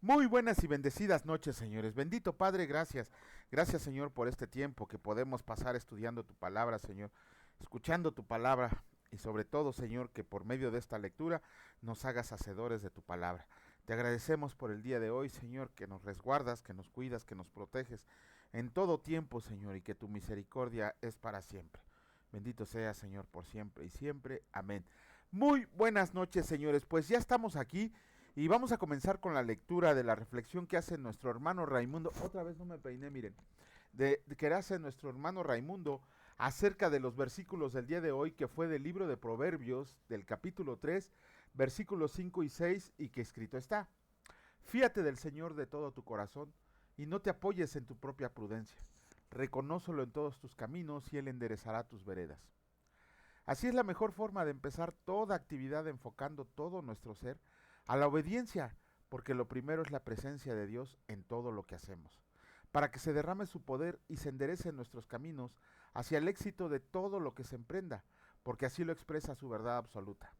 Muy buenas y bendecidas noches, señores. Bendito Padre, gracias. Gracias, Señor, por este tiempo que podemos pasar estudiando tu palabra, Señor, escuchando tu palabra y sobre todo, Señor, que por medio de esta lectura nos hagas hacedores de tu palabra. Te agradecemos por el día de hoy, Señor, que nos resguardas, que nos cuidas, que nos proteges en todo tiempo, Señor, y que tu misericordia es para siempre. Bendito sea, Señor, por siempre y siempre. Amén. Muy buenas noches, señores. Pues ya estamos aquí y vamos a comenzar con la lectura de la reflexión que hace nuestro hermano Raimundo. Otra vez no me peiné, miren. De que hace nuestro hermano Raimundo acerca de los versículos del día de hoy, que fue del libro de Proverbios, del capítulo 3, versículos 5 y 6, y que escrito está: Fíate del Señor de todo tu corazón, y no te apoyes en tu propia prudencia. Reconócelo en todos tus caminos, y Él enderezará tus veredas. Así es la mejor forma de empezar toda actividad, enfocando todo nuestro ser a la obediencia, porque lo primero es la presencia de Dios en todo lo que hacemos, para que se derrame su poder y se enderecen nuestros caminos hacia el éxito de todo lo que se emprenda, porque así lo expresa su verdad absoluta.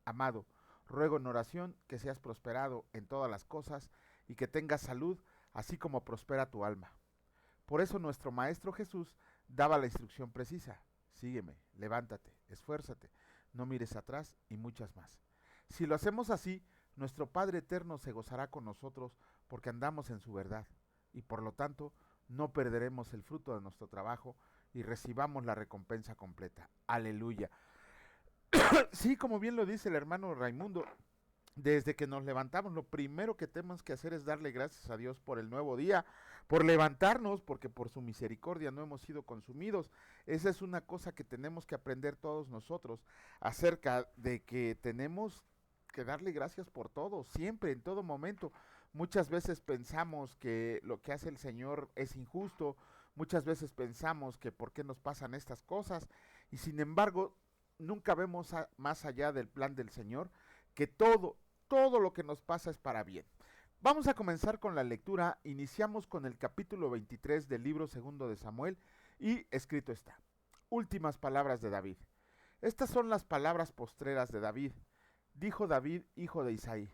Amado, ruego en oración que seas prosperado en todas las cosas y que tengas salud, así como prospera tu alma. Por eso nuestro Maestro Jesús daba la instrucción precisa: sígueme, levántate, esfuérzate, no mires atrás, y muchas más. Si lo hacemos así, nuestro Padre Eterno se gozará con nosotros porque andamos en su verdad, y por lo tanto no perderemos el fruto de nuestro trabajo y recibamos la recompensa completa. Aleluya. Sí, como bien lo dice el hermano Raimundo, desde que nos levantamos, lo primero que tenemos que hacer es darle gracias a Dios por el nuevo día, por levantarnos, porque por su misericordia no hemos sido consumidos. Esa es una cosa que tenemos que aprender todos nosotros, acerca de que tenemos que darle gracias por todo, siempre, en todo momento. Muchas veces pensamos que lo que hace el Señor es injusto, muchas veces pensamos que por qué nos pasan estas cosas, y sin embargo, nunca vemos más allá del plan del Señor, que todo lo que nos pasa es para bien. Vamos a comenzar con la lectura. Iniciamos con el capítulo 23 del libro segundo de Samuel, y escrito está: Últimas palabras de David. Estas son las palabras postreras de David. Dijo David, hijo de Isaí.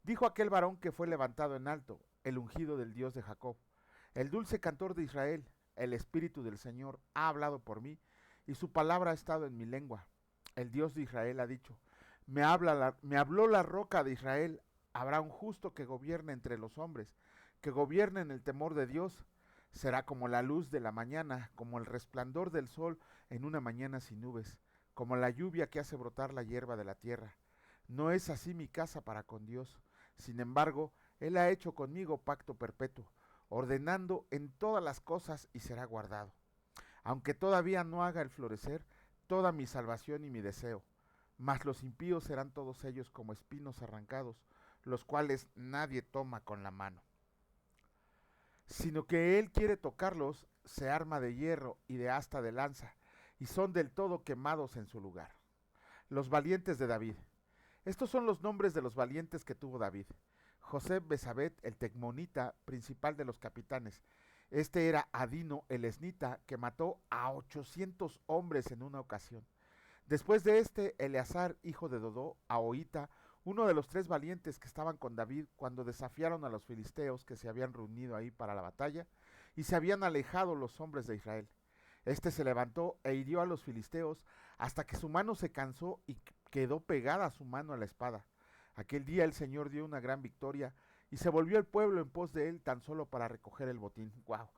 Dijo aquel varón que fue levantado en alto, el ungido del Dios de Jacob, el dulce cantor de Israel: el Espíritu del Señor ha hablado por mí, y su palabra ha estado en mi lengua. El Dios de Israel ha dicho: me habló la roca de Israel. Habrá un justo que gobierne entre los hombres, que gobierne en el temor de Dios. Será como la luz de la mañana, como el resplandor del sol en una mañana sin nubes, como la lluvia que hace brotar la hierba de la tierra. No es así mi casa para con Dios. Sin embargo, Él ha hecho conmigo pacto perpetuo, ordenando en todas las cosas, y será guardado. Aunque todavía no haga el florecer toda mi salvación y mi deseo, mas los impíos serán todos ellos como espinos arrancados, los cuales nadie toma con la mano. Sino que él quiere tocarlos, se arma de hierro y de asta de lanza, y son del todo quemados en su lugar. Los valientes de David. Estos son los nombres de los valientes que tuvo David: José Besabet, el tecmonita, principal de los capitanes. Este era Adino, el esnita, que mató a 800 hombres en una ocasión. Después de este, Eleazar, hijo de Dodó, Ahoita, uno de los tres valientes que estaban con David cuando desafiaron a los filisteos que se habían reunido ahí para la batalla, y se habían alejado los hombres de Israel. Este se levantó e hirió a los filisteos hasta que su mano se cansó y quedó pegada su mano a la espada. Aquel día el Señor dio una gran victoria y se volvió el pueblo en pos de él tan solo para recoger el botín. ¡Wow!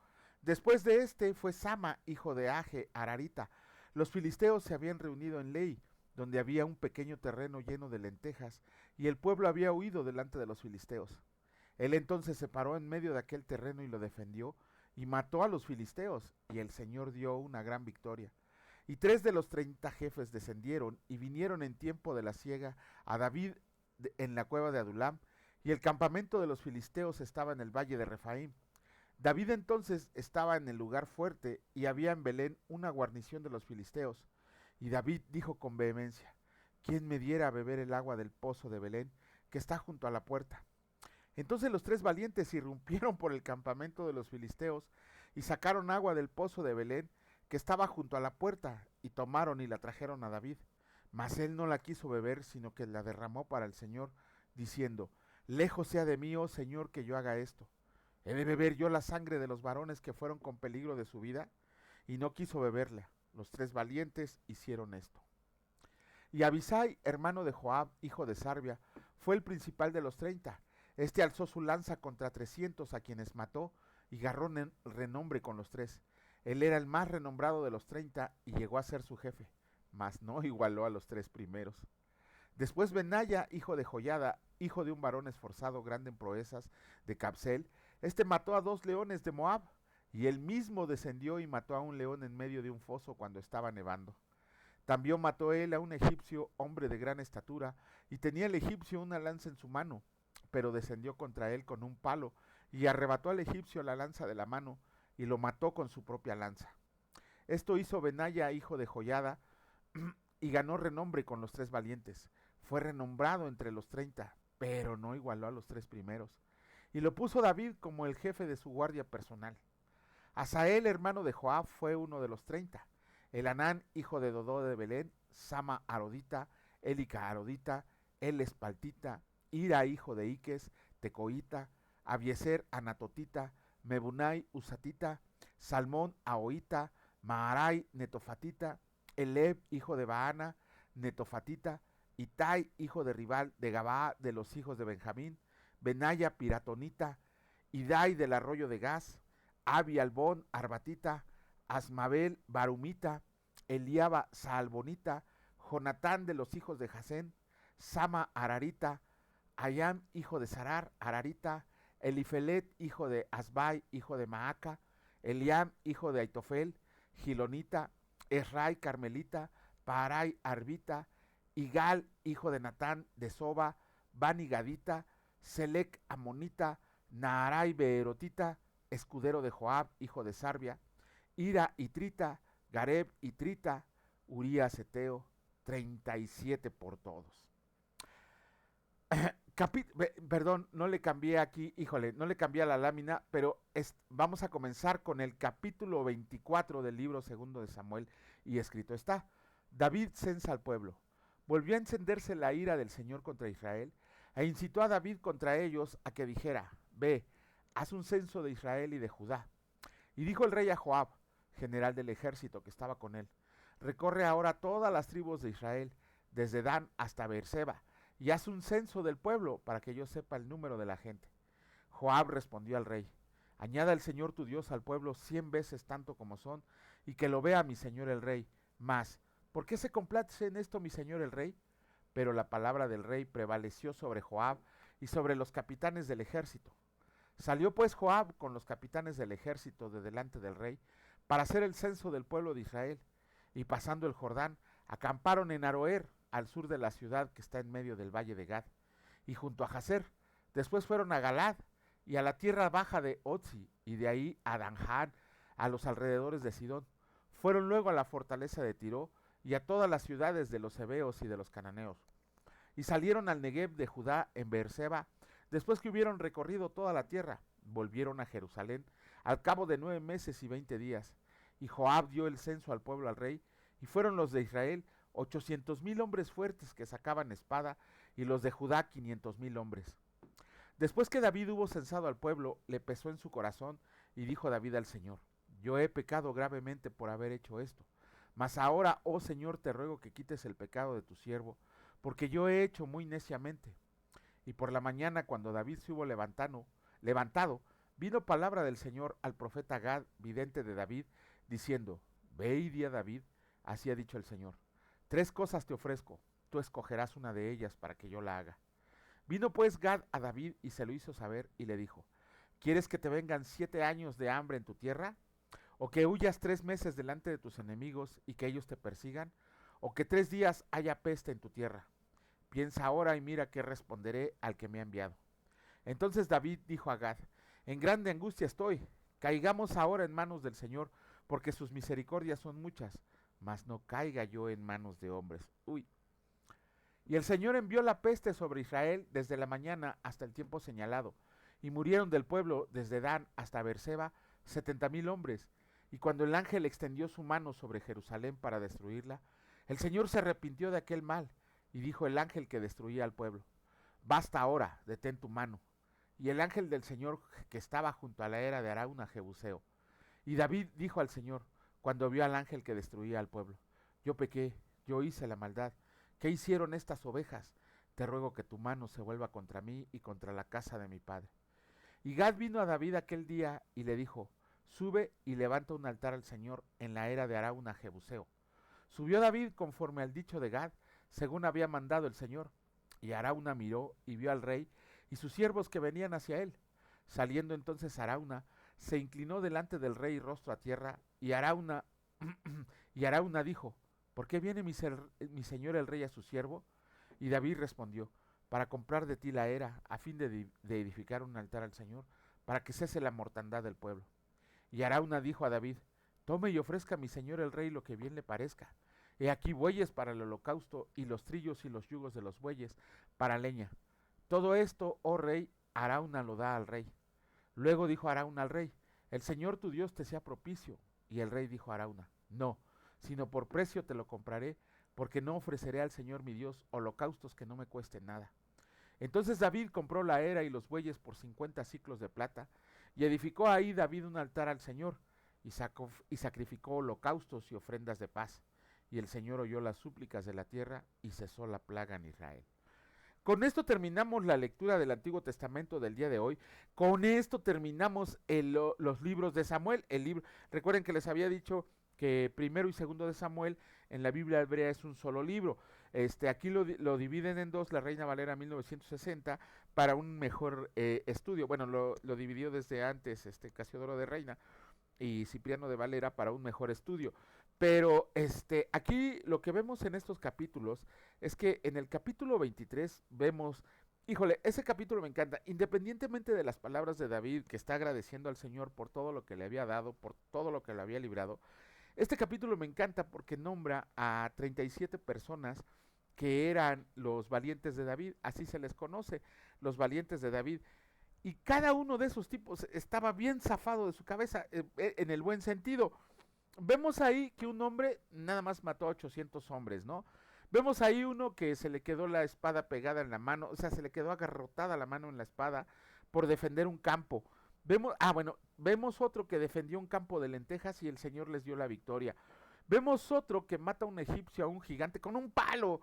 Después de este fue Sama, hijo de Age, Ararita. Los filisteos se habían reunido en Lei, donde había un pequeño terreno lleno de lentejas, y el pueblo había huido delante de los filisteos. Él entonces se paró en medio de aquel terreno y lo defendió, y mató a los filisteos, y el Señor dio una gran victoria. Y 3 de los 30 jefes descendieron y vinieron en tiempo de la siega a David en la cueva de Adulam, y el campamento de los filisteos estaba en el valle de Refaim. David entonces estaba en el lugar fuerte, y había en Belén una guarnición de los filisteos. Y David dijo con vehemencia: ¿Quién me diera a beber el agua del pozo de Belén, que está junto a la puerta? Entonces los tres valientes irrumpieron por el campamento de los filisteos y sacaron agua del pozo de Belén, que estaba junto a la puerta, y tomaron y la trajeron a David. Mas él no la quiso beber, sino que la derramó para el Señor, diciendo: Lejos sea de mí, oh Señor, que yo haga esto. ¿He de beber yo la sangre de los varones que fueron con peligro de su vida? Y no quiso beberla. Los 3 valientes hicieron esto. Y Abisai, hermano de Joab, hijo de Sarbia, fue el principal de los 30. Este alzó su lanza contra 300 a quienes mató y ganó renombre con los 3. Él era el más renombrado de los 30 y llegó a ser su jefe, mas no igualó a los 3 primeros. Después Benaya, hijo de Joyada, hijo de un varón esforzado, grande en proezas, de Capsel, este mató a 2 leones de Moab, y él mismo descendió y mató a un león en medio de un foso cuando estaba nevando. También mató él a un egipcio, hombre de gran estatura, y tenía el egipcio una lanza en su mano, pero descendió contra él con un palo, y arrebató al egipcio la lanza de la mano, y lo mató con su propia lanza. Esto hizo Benaya, hijo de Joyada, y ganó renombre con los 3 valientes. Fue renombrado entre los 30, pero no igualó a los 3 primeros. Y lo puso David como el jefe de su guardia personal. Asael, hermano de Joab, fue uno de los 30. Elanán, hijo de Dodó de Belén, Sama Arodita, Elica Arodita, El Espaltita, Ira, hijo de Iques, Tecoita, Abieser Anatotita, Mebunai Usatita, Salmón Ahoita, Maharai Netofatita, Eleb, hijo de Baana, Netofatita, Itai, hijo de Ribal, de Gabaa, de los hijos de Benjamín, Benaya Piratonita, Idai del arroyo de Gaz, Abi Albón Arbatita, Asmabel Barumita, Eliaba Saalbonita, Jonatán de los hijos de Jasén, Sama Ararita, Ayam hijo de Sarar Ararita, Elifelet hijo de Asbai, hijo de Maaca, Eliam hijo de Aitofel, Gilonita, Esrai Carmelita, Parai Arbita, Igal hijo de Natán de Soba, Bani Gadita, Selec Amonita, Naarai Beerotita, escudero de Joab, hijo de Sarbia, Ira y Trita, Gareb y Trita, Urías Eteo, 37 por todos. Perdón, no le cambié aquí, híjole, no le cambié a la lámina, pero vamos a comenzar con el capítulo 24 del libro segundo de Samuel, y escrito está: David censa al pueblo. Volvió a encenderse la ira del Señor contra Israel, e incitó a David contra ellos a que dijera: ve, haz un censo de Israel y de Judá. Y dijo el rey a Joab, general del ejército que estaba con él: recorre ahora todas las tribus de Israel, desde Dan hasta Beerseba, y haz un censo del pueblo para que yo sepa el número de la gente. Joab respondió al rey: añada el Señor tu Dios al pueblo 100 veces tanto como son, y que lo vea mi señor el rey. Mas, ¿por qué se complace en esto mi señor el rey? Pero la palabra del rey prevaleció sobre Joab y sobre los capitanes del ejército. Salió pues Joab con los capitanes del ejército de delante del rey para hacer el censo del pueblo de Israel, y pasando el Jordán, acamparon en Aroer, al sur de la ciudad que está en medio del valle de Gad, y junto a Jazer. Después fueron a Galad y a la tierra baja de Otzi, y de ahí a Danján, a los alrededores de Sidón. Fueron luego a la fortaleza de Tiro y a todas las ciudades de los heveos y de los cananeos. Y salieron al Negev de Judá en Beerseba. Después que hubieron recorrido toda la tierra, volvieron a Jerusalén al cabo de 9 meses y 20 días. Y Joab dio el censo al pueblo al rey, y fueron los de Israel 800,000 hombres fuertes que sacaban espada, y los de Judá 500,000 hombres. Después que David hubo censado al pueblo, le pesó en su corazón, y dijo David al Señor: yo he pecado gravemente por haber hecho esto. Mas ahora, oh Señor, te ruego que quites el pecado de tu siervo, porque yo he hecho muy neciamente. Y por la mañana, cuando David se hubo levantado, vino palabra del Señor al profeta Gad, vidente de David, diciendo: ve y di a David, así ha dicho el Señor: 3 cosas te ofrezco, tú escogerás una de ellas para que yo la haga. Vino pues Gad a David y se lo hizo saber, y le dijo: ¿quieres que te vengan 7 años de hambre en tu tierra? ¿O que huyas 3 meses delante de tus enemigos y que ellos te persigan? ¿O que 3 días haya peste en tu tierra? Piensa ahora y mira qué responderé al que me ha enviado. Entonces David dijo a Gad: en grande angustia estoy, caigamos ahora en manos del Señor, porque sus misericordias son muchas, mas no caiga yo en manos de hombres. Y el Señor envió la peste sobre Israel desde la mañana hasta el tiempo señalado, y murieron del pueblo desde Dan hasta Beerseba 70,000 hombres. Y cuando el ángel extendió su mano sobre Jerusalén para destruirla, el Señor se arrepintió de aquel mal, y dijo el ángel que destruía al pueblo: basta ahora, detén tu mano. Y el ángel del Señor que estaba junto a la era de Arauna Jebuseo. Y David dijo al Señor, cuando vio al ángel que destruía al pueblo, yo pequé, yo hice la maldad. ¿Qué hicieron estas ovejas? Te ruego que tu mano se vuelva contra mí y contra la casa de mi padre. Y Gad vino a David aquel día y le dijo, sube y levanta un altar al Señor en la era de Arauna Jebuseo. Subió David conforme al dicho de Gad, según había mandado el Señor. Y Arauna miró y vio al rey y sus siervos que venían hacia él. Saliendo entonces Arauna, se inclinó delante del rey rostro a tierra, y Arauna, y Arauna dijo, ¿por qué viene mi señor el rey a su siervo? Y David respondió, para comprar de ti la era, a fin de edificar un altar al Señor, para que cese la mortandad del pueblo. Y Arauna dijo a David, tome y ofrezca a mi señor el rey lo que bien le parezca. He aquí bueyes para el holocausto, y los trillos y los yugos de los bueyes para leña. Todo esto, oh rey, Arauna lo da al rey. Luego dijo Arauna al rey, el Señor tu Dios te sea propicio. Y el rey dijo a Arauna, no, sino por precio te lo compraré, porque no ofreceré al Señor mi Dios holocaustos que no me cuesten nada. Entonces David compró la era y los bueyes por 50 siclos de plata, y edificó ahí David un altar al Señor, y sacrificó holocaustos y ofrendas de paz. Y el Señor oyó las súplicas de la tierra, y cesó la plaga en Israel. Con esto terminamos la lectura del Antiguo Testamento del día de hoy. Con esto terminamos los libros de Samuel. Recuerden que les había dicho que primero y segundo de Samuel en la Biblia hebrea es un solo libro. Aquí lo dividen en dos, la Reina Valera 1960, para un mejor estudio. Bueno, lo dividió desde antes Casiodoro de Reina y Cipriano de Valera para un mejor estudio. Pero aquí lo que vemos en estos capítulos es que en el capítulo 23 vemos, híjole, ese capítulo me encanta, independientemente de las palabras de David, que está agradeciendo al Señor por todo lo que le había dado, por todo lo que le había librado. Este capítulo me encanta porque nombra a 37 personas que eran los valientes de David, así se les conoce, los valientes de David. Y cada uno de esos tipos estaba bien zafado de su cabeza, en el buen sentido. Vemos ahí que un hombre nada más mató a 800 hombres, ¿no? Vemos ahí uno que se le quedó la espada pegada en la mano, o sea, se le quedó agarrotada la mano en la espada por defender un campo. Vemos otro que defendió un campo de lentejas y el Señor les dio la victoria. Vemos otro que mata a un egipcio, a un gigante, con un palo.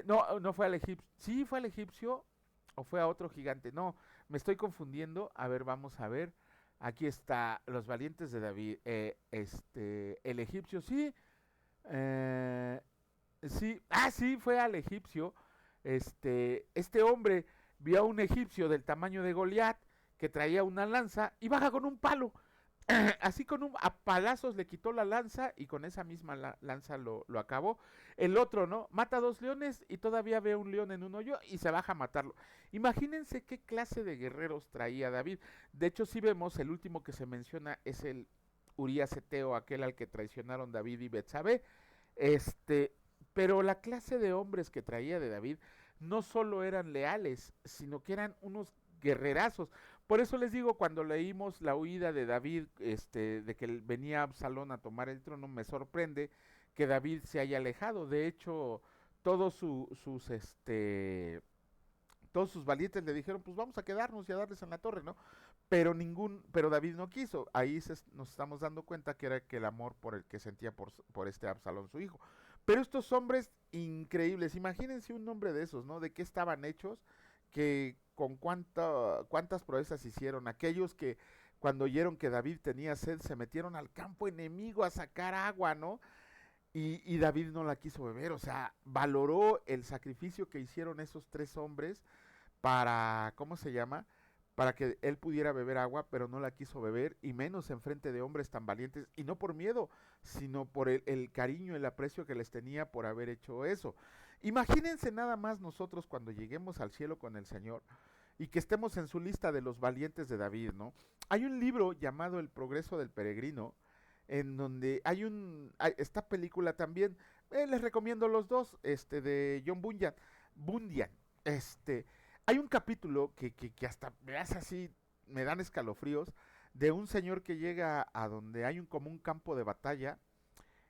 No fue al egipcio. ¿Sí fue al egipcio o fue a otro gigante? No, me estoy confundiendo. A ver, vamos a ver. Aquí está los valientes de David. El egipcio, sí. Sí, sí, fue al egipcio. Este hombre vio a un egipcio del tamaño de Goliat que traía una lanza y baja con un palo. Así a palazos le quitó la lanza y con esa misma lanza lo acabó. El otro, ¿no? Mata a 2 leones y todavía ve un león en un hoyo y se baja a matarlo. Imagínense qué clase de guerreros traía David. De hecho, si vemos, el último que se menciona es el Urías Eteo, aquel al que traicionaron David y Betsabé. Pero la clase de hombres que traía de David no solo eran leales, sino que eran unos guerrerazos. Por eso les digo, cuando leímos la huida de David, de que venía Absalón a tomar el trono, me sorprende que David se haya alejado. De hecho, todos todos sus valientes le dijeron, pues vamos a quedarnos y a darles en la torre, ¿no? Pero David no quiso. Ahí nos estamos dando cuenta que era que el amor por el que sentía por este Absalón, su hijo. Pero estos hombres increíbles, imagínense un hombre de esos, ¿no? De qué estaban hechos, que con cuántas proezas hicieron. Aquellos que cuando oyeron que David tenía sed, se metieron al campo enemigo a sacar agua, ¿no? Y David no la quiso beber, o sea, valoró el sacrificio que hicieron esos 3 hombres para, ¿cómo se llama? Para que él pudiera beber agua, pero no la quiso beber, y menos en frente de hombres tan valientes, y no por miedo, sino por el cariño, el aprecio que les tenía por haber hecho eso. Imagínense nada más nosotros cuando lleguemos al cielo con el Señor, y que estemos en su lista de los valientes de David, ¿no? Hay un libro llamado El Progreso del Peregrino, en donde hay esta película también, les recomiendo los dos, de John Bunyan, hay un capítulo que hasta me hace así, me dan escalofríos, de un señor que llega a donde hay como un campo de batalla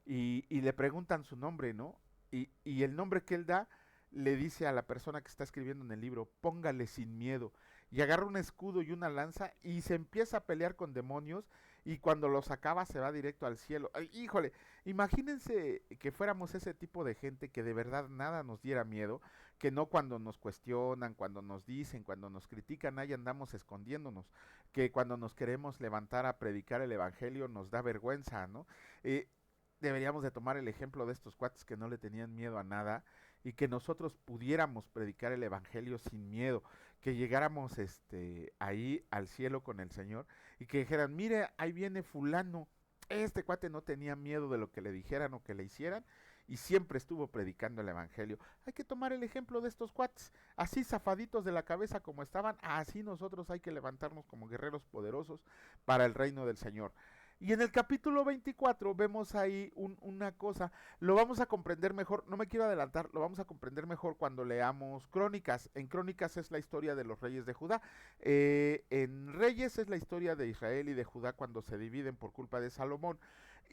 y le preguntan su nombre, ¿no? Y el nombre que él da le dice a la persona que está escribiendo en el libro, póngale sin miedo, y agarra un escudo y una lanza y se empieza a pelear con demonios, y cuando los acaba se va directo al cielo. Ay, híjole, imagínense que fuéramos ese tipo de gente que de verdad nada nos diera miedo, que no cuando nos cuestionan, cuando nos dicen, cuando nos critican, ahí andamos escondiéndonos, que cuando nos queremos levantar a predicar el evangelio nos da vergüenza, ¿no? Eh, Deberíamos de tomar el ejemplo de estos cuates que no le tenían miedo a nada y que nosotros pudiéramos predicar el evangelio sin miedo, que llegáramos ahí al cielo con el Señor y que dijeran, mire, ahí viene fulano, este cuate no tenía miedo de lo que le dijeran o que le hicieran y siempre estuvo predicando el evangelio. Hay que tomar el ejemplo de estos cuates, así zafaditos de la cabeza como estaban, así nosotros hay que levantarnos como guerreros poderosos para el reino del Señor. Y en el capítulo 24 vemos ahí una cosa, lo vamos a comprender mejor, no me quiero adelantar, lo vamos a comprender mejor cuando leamos Crónicas. En Crónicas es la historia de los reyes de Judá, en Reyes es la historia de Israel y de Judá cuando se dividen por culpa de Salomón,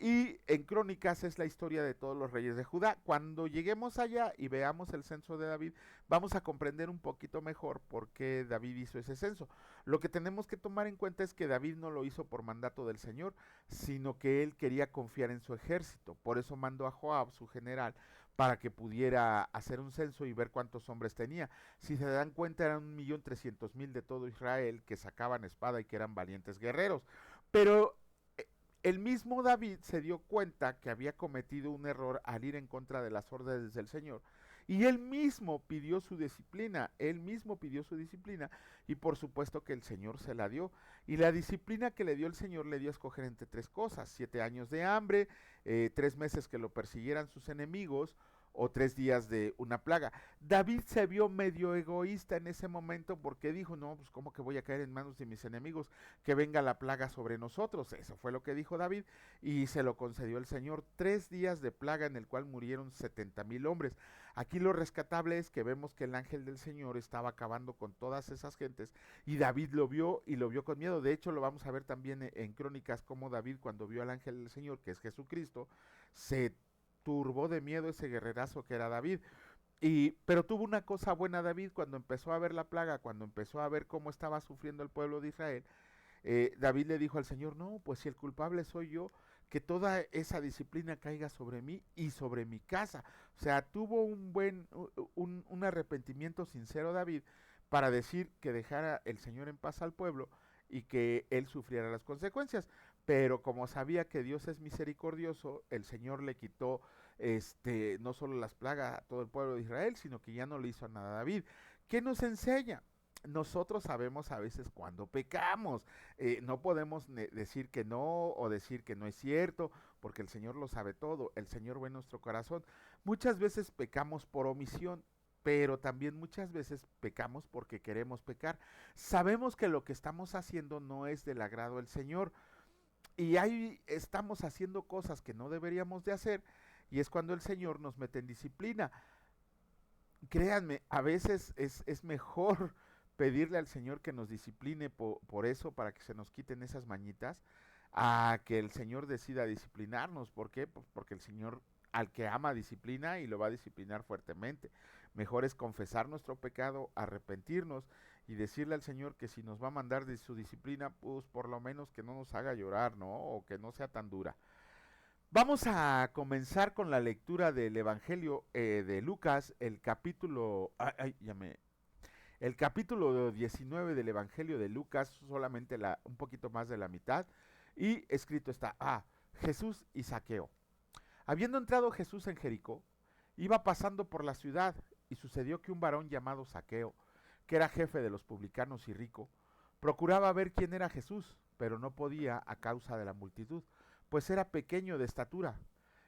y en Crónicas es la historia de todos los reyes de Judá. Cuando lleguemos allá y veamos el censo de David, vamos a comprender un poquito mejor por qué David hizo ese censo. Lo que tenemos que tomar en cuenta es que David no lo hizo por mandato del Señor, sino que él quería confiar en su ejército. Por eso mandó a Joab, su general, para que pudiera hacer un censo y ver cuántos hombres tenía. Si se dan cuenta, eran 1.300.000 de todo Israel que sacaban espada y que eran valientes guerreros. Pero el mismo David se dio cuenta que había cometido un error al ir en contra de las órdenes del Señor y él mismo pidió su disciplina y por supuesto que el Señor se la dio. Y la disciplina que le dio el Señor le dio a escoger entre tres cosas: 7 años de hambre, 3 meses que lo persiguieran sus enemigos o 3 días de una plaga. David se vio medio egoísta en ese momento porque dijo, no, pues cómo que voy a caer en manos de mis enemigos, que venga la plaga sobre nosotros. Eso fue lo que dijo David y se lo concedió el Señor: 3 días de plaga en el cual murieron 70.000 hombres. Aquí lo rescatable es que vemos que el ángel del Señor estaba acabando con todas esas gentes y David lo vio y lo vio con miedo. De hecho, lo vamos a ver también en Crónicas, como David, cuando vio al ángel del Señor, que es Jesucristo, se turbó de miedo ese guerrerazo que era David. Pero tuvo una cosa buena David cuando empezó a ver la plaga, cuando empezó a ver cómo estaba sufriendo el pueblo de Israel. David le dijo al Señor, no, pues si el culpable soy yo, que toda esa disciplina caiga sobre mí y sobre mi casa. O sea, tuvo un arrepentimiento sincero David para decir que dejara el Señor en paz al pueblo y que él sufriera las consecuencias. Pero como sabía que Dios es misericordioso, el Señor le quitó no solo las plagas a todo el pueblo de Israel, sino que ya no le hizo nada a David. ¿Qué nos enseña? Nosotros sabemos a veces cuando pecamos. No podemos decir que no o decir que no es cierto, porque el Señor lo sabe todo, el Señor ve nuestro corazón. Muchas veces pecamos por omisión, pero también muchas veces pecamos porque queremos pecar. Sabemos que lo que estamos haciendo no es del agrado del Señor y ahí estamos haciendo cosas que no deberíamos de hacer y es cuando el Señor nos mete en disciplina. Créanme, a veces es mejor pedirle al Señor que nos discipline por eso, para que se nos quiten esas mañitas, a que el Señor decida disciplinarnos. ¿Por qué? Pues porque el Señor al que ama disciplina y lo va a disciplinar fuertemente. Mejor es confesar nuestro pecado, arrepentirnos y decirle al Señor que si nos va a mandar de su disciplina, pues por lo menos que no nos haga llorar, ¿no? O que no sea tan dura. Vamos a comenzar con la lectura del Evangelio de Lucas, el capítulo 19 del Evangelio de Lucas, solamente un poquito más de la mitad, y escrito está, Jesús y Zaqueo. Habiendo entrado Jesús en Jericó, iba pasando por la ciudad, y sucedió que un varón llamado Zaqueo, que era jefe de los publicanos y rico, procuraba ver quién era Jesús, pero no podía a causa de la multitud, pues era pequeño de estatura,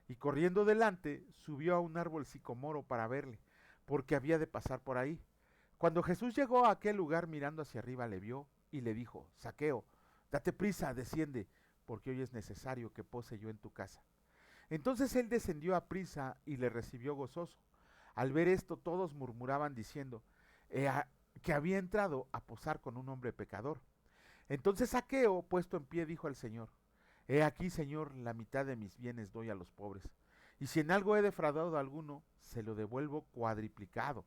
y corriendo delante subió a un árbol sicomoro para verle, porque había de pasar por ahí. Cuando Jesús llegó a aquel lugar, mirando hacia arriba, le vio y le dijo, Zaqueo, date prisa, desciende, porque hoy es necesario que pose yo en tu casa. Entonces él descendió a prisa y le recibió gozoso. Al ver esto, todos murmuraban diciendo que había entrado a posar con un hombre pecador. Entonces Zaqueo, puesto en pie, dijo al Señor, he aquí, Señor, la mitad de mis bienes doy a los pobres, y si en algo he defraudado a alguno, se lo devuelvo cuadriplicado.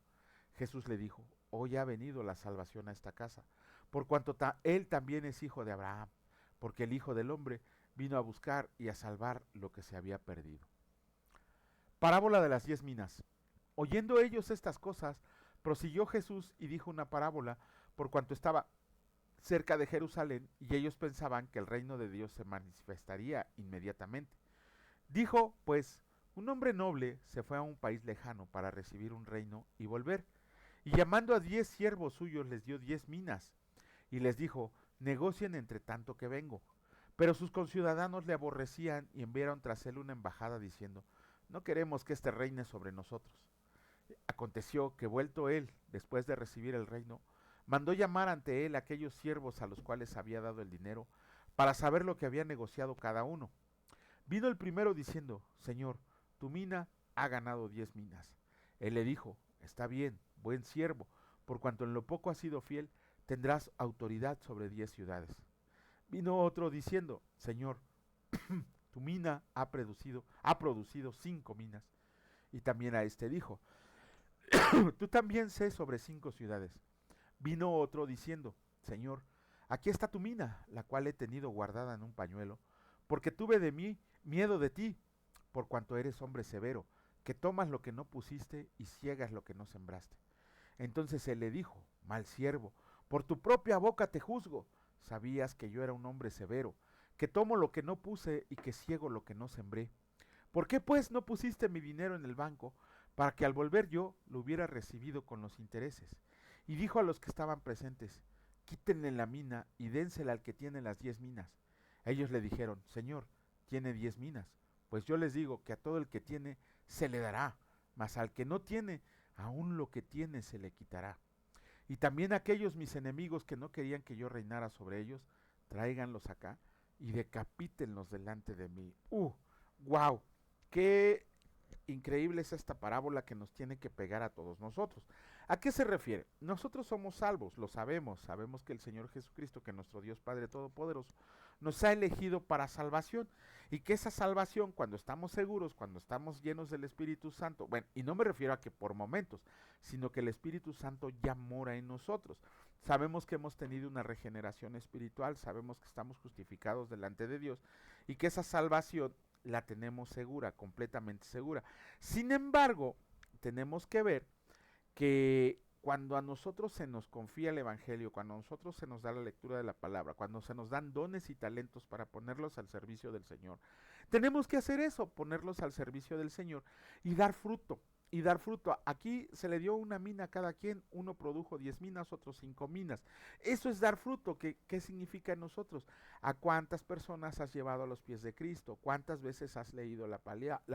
Jesús le dijo, hoy ha venido la salvación a esta casa, por cuanto él también es hijo de Abraham, porque el Hijo del Hombre vino a buscar y a salvar lo que se había perdido. Parábola de las 10 minas. Oyendo ellos estas cosas, prosiguió Jesús y dijo una parábola, por cuanto estaba cerca de Jerusalén, y ellos pensaban que el reino de Dios se manifestaría inmediatamente. Dijo, pues, un hombre noble se fue a un país lejano para recibir un reino y volver, y llamando a 10 siervos suyos les dio 10 minas, y les dijo, negocien entre tanto que vengo. Pero sus conciudadanos le aborrecían y enviaron tras él una embajada diciendo, no queremos que éste reine sobre nosotros. Aconteció que vuelto él, después de recibir el reino, mandó llamar ante él a aquellos siervos a los cuales había dado el dinero, para saber lo que había negociado cada uno. Vino el primero diciendo, Señor, tu mina ha ganado 10 minas. Él le dijo, está bien, buen siervo, por cuanto en lo poco has sido fiel, tendrás autoridad sobre 10 ciudades. Vino otro diciendo, Señor, tu mina ha producido 5 minas. Y también a este dijo, tú también sé sobre 5 ciudades. Vino otro diciendo, Señor, aquí está tu mina, la cual he tenido guardada en un pañuelo, porque tuve de mí miedo de ti, por cuanto eres hombre severo, que tomas lo que no pusiste y ciegas lo que no sembraste. Entonces él le dijo, mal siervo, por tu propia boca te juzgo. Sabías que yo era un hombre severo, que tomo lo que no puse y que ciego lo que no sembré. ¿Por qué pues no pusiste mi dinero en el banco, para que al volver yo lo hubiera recibido con los intereses? Y dijo a los que estaban presentes, quítenle la mina y dénsela al que tiene las 10 minas. Ellos le dijeron, Señor, tiene 10 minas. Pues yo les digo que a todo el que tiene se le dará, mas al que no tiene, aún lo que tiene se le quitará. Y también aquellos mis enemigos que no querían que yo reinara sobre ellos, tráiganlos acá y decapítenlos delante de mí. ¡Wow! ¡Qué increíble es esta parábola que nos tiene que pegar a todos nosotros! ¿A qué se refiere? Nosotros somos salvos, lo sabemos, sabemos que el Señor Jesucristo, que nuestro Dios Padre Todopoderoso, nos ha elegido para salvación, y que esa salvación, cuando estamos seguros, cuando estamos llenos del Espíritu Santo, bueno, y no me refiero a que por momentos, sino que el Espíritu Santo ya mora en nosotros. Sabemos que hemos tenido una regeneración espiritual, sabemos que estamos justificados delante de Dios, y que esa salvación la tenemos segura, completamente segura. Sin embargo, tenemos que ver que cuando a nosotros se nos confía el Evangelio, cuando a nosotros se nos da la lectura de la palabra, cuando se nos dan dones y talentos para ponerlos al servicio del Señor, tenemos que hacer eso, ponerlos al servicio del Señor y dar fruto. Y dar fruto. Aquí se le dio una mina a cada quien, uno produjo 10 minas, otros 5 minas. Eso es dar fruto. ¿Qué significa en nosotros? ¿A cuántas personas has llevado a los pies de Cristo? ¿Cuántas veces has leído la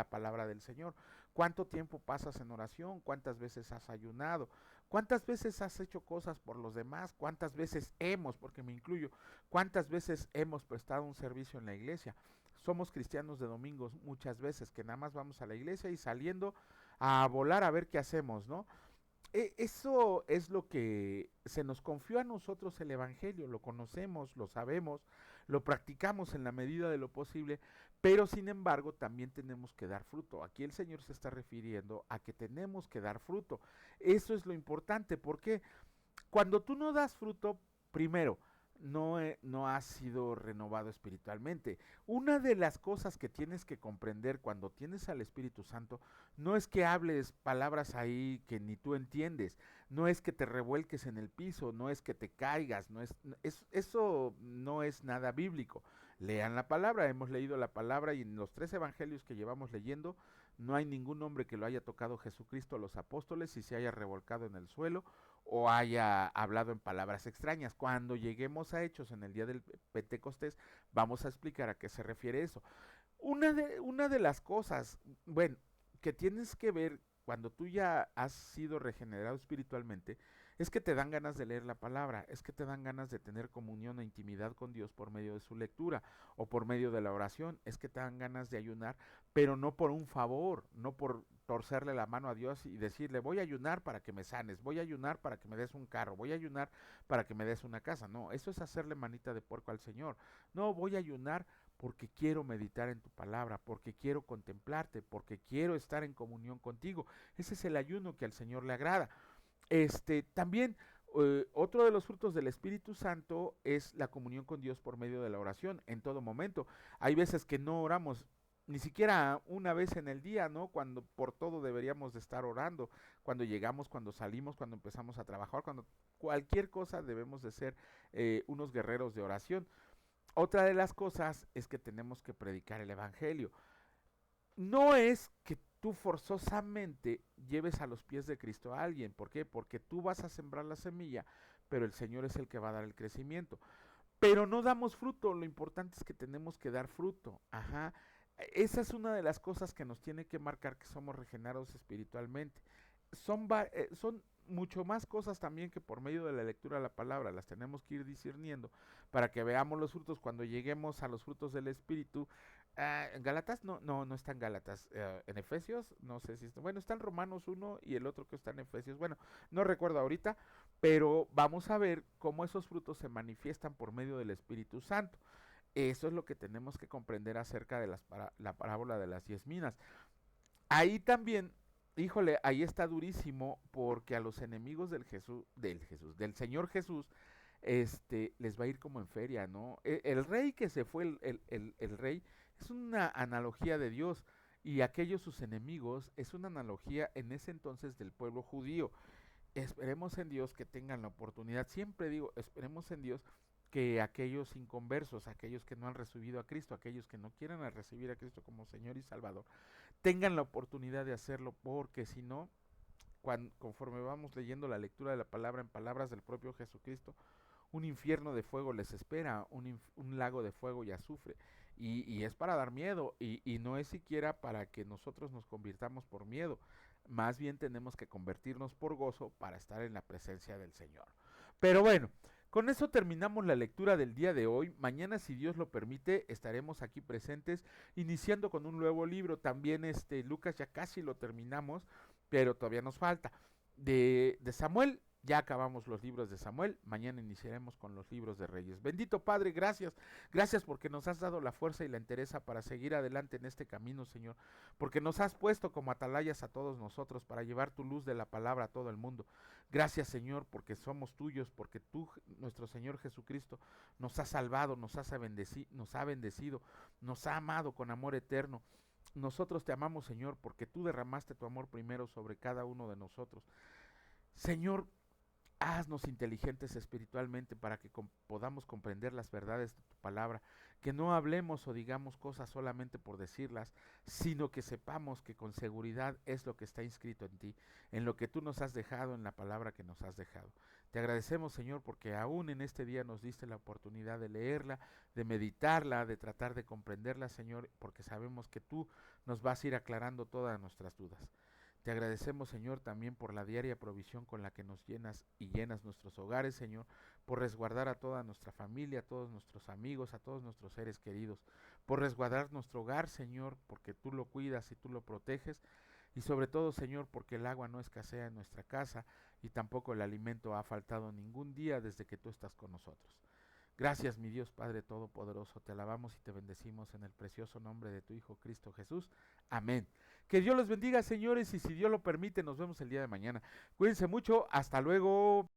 palabra del Señor? ¿Cuánto tiempo pasas en oración? ¿Cuántas veces has ayunado? ¿Cuántas veces has hecho cosas por los demás? ¿Cuántas veces porque me incluyo, cuántas veces hemos prestado un servicio en la iglesia? Somos cristianos de domingos muchas veces, que nada más vamos a la iglesia y saliendo a volar a ver qué hacemos, ¿no? Eso es lo que se nos confió a nosotros el Evangelio, lo conocemos, lo sabemos, lo practicamos en la medida de lo posible, pero sin embargo también tenemos que dar fruto. Aquí el Señor se está refiriendo a que tenemos que dar fruto. Eso es lo importante, porque cuando tú no das fruto, primero, no has sido renovado espiritualmente. Una de las cosas que tienes que comprender cuando tienes al Espíritu Santo no es que hables palabras ahí que ni tú entiendes, no es que te revuelques en el piso, no es que te caigas, eso no es nada bíblico. Lean la palabra, hemos leído la palabra y en los 3 evangelios que llevamos leyendo no hay ningún hombre que lo haya tocado Jesucristo, los apóstoles, y se haya revolcado en el suelo o haya hablado en palabras extrañas. Cuando lleguemos a Hechos en el día del Pentecostés, vamos a explicar a qué se refiere eso. Una de las cosas, bueno, que tienes que ver cuando tú ya has sido regenerado espiritualmente, es que te dan ganas de leer la palabra, es que te dan ganas de tener comunión e intimidad con Dios por medio de su lectura o por medio de la oración, es que te dan ganas de ayunar, pero no por un favor, no por torcerle la mano a Dios y decirle, voy a ayunar para que me sanes, voy a ayunar para que me des un carro, voy a ayunar para que me des una casa. No, eso es hacerle manita de puerco al Señor. No, voy a ayunar porque quiero meditar en tu palabra, porque quiero contemplarte, porque quiero estar en comunión contigo. Ese es el ayuno que al Señor le agrada. También otro de los frutos del Espíritu Santo es la comunión con Dios por medio de la oración en todo momento. Hay veces que no oramos ni siquiera una vez en el día, ¿no? Cuando por todo deberíamos de estar orando, cuando llegamos, cuando salimos, cuando empezamos a trabajar, cuando cualquier cosa debemos de ser unos guerreros de oración. Otra de las cosas es que tenemos que predicar el Evangelio. No es que tú forzosamente lleves a los pies de Cristo a alguien. ¿Por qué? Porque tú vas a sembrar la semilla, pero el Señor es el que va a dar el crecimiento. Pero no damos fruto, lo importante es que tenemos que dar fruto. Ajá. Esa es una de las cosas que nos tiene que marcar que somos regenerados espiritualmente. Son mucho más cosas también que por medio de la lectura de la palabra las tenemos que ir discerniendo para que veamos los frutos cuando lleguemos a los frutos del Espíritu. En Gálatas no está en Gálatas. En Efesios, no sé si está. Bueno, está en Romanos 1 y el otro que está en Efesios. Bueno, no recuerdo ahorita, pero vamos a ver cómo esos frutos se manifiestan por medio del Espíritu Santo. Eso es lo que tenemos que comprender acerca de la parábola de las 10 minas. Ahí también, híjole, ahí está durísimo porque a los enemigos del Señor Jesús, les va a ir como en feria, ¿no? El rey que se fue, el rey, es una analogía de Dios, y aquellos sus enemigos es una analogía en ese entonces del pueblo judío. Esperemos en Dios que tengan la oportunidad, siempre digo, esperemos en Dios que aquellos inconversos, aquellos que no han recibido a Cristo, aquellos que no quieran recibir a Cristo como Señor y Salvador, tengan la oportunidad de hacerlo, porque si no, conforme vamos leyendo la lectura de la palabra en palabras del propio Jesucristo, un infierno de fuego les espera, un lago de fuego y azufre, y es para dar miedo, y no es siquiera para que nosotros nos convirtamos por miedo, más bien tenemos que convertirnos por gozo para estar en la presencia del Señor. Pero bueno, con eso terminamos la lectura del día de hoy. Mañana, si Dios lo permite, estaremos aquí presentes, iniciando con un nuevo libro. También Lucas ya casi lo terminamos, pero todavía nos falta. De Samuel, ya acabamos los libros de Samuel, mañana iniciaremos con los libros de Reyes. Bendito Padre, gracias, gracias porque nos has dado la fuerza y la entereza para seguir adelante en este camino, Señor, porque nos has puesto como atalayas a todos nosotros para llevar tu luz de la palabra a todo el mundo. Gracias, Señor, porque somos tuyos, porque tú, nuestro Señor Jesucristo, nos ha salvado, nos ha bendecido, nos ha amado con amor eterno. Nosotros te amamos, Señor, porque tú derramaste tu amor primero sobre cada uno de nosotros. Señor, haznos inteligentes espiritualmente para que podamos comprender las verdades de tu palabra, que no hablemos o digamos cosas solamente por decirlas, sino que sepamos que con seguridad es lo que está inscrito en ti, en lo que tú nos has dejado, en la palabra que nos has dejado. Te agradecemos, Señor, porque aún en este día nos diste la oportunidad de leerla, de meditarla, de tratar de comprenderla, Señor, porque sabemos que tú nos vas a ir aclarando todas nuestras dudas. Te agradecemos, Señor, también por la diaria provisión con la que nos llenas y llenas nuestros hogares, Señor, por resguardar a toda nuestra familia, a todos nuestros amigos, a todos nuestros seres queridos, por resguardar nuestro hogar, Señor, porque tú lo cuidas y tú lo proteges, y sobre todo, Señor, porque el agua no escasea en nuestra casa y tampoco el alimento ha faltado ningún día desde que tú estás con nosotros. Gracias, mi Dios Padre Todopoderoso, te alabamos y te bendecimos en el precioso nombre de tu Hijo Cristo Jesús. Amén. Que Dios los bendiga, señores, y si Dios lo permite, nos vemos el día de mañana. Cuídense mucho, hasta luego.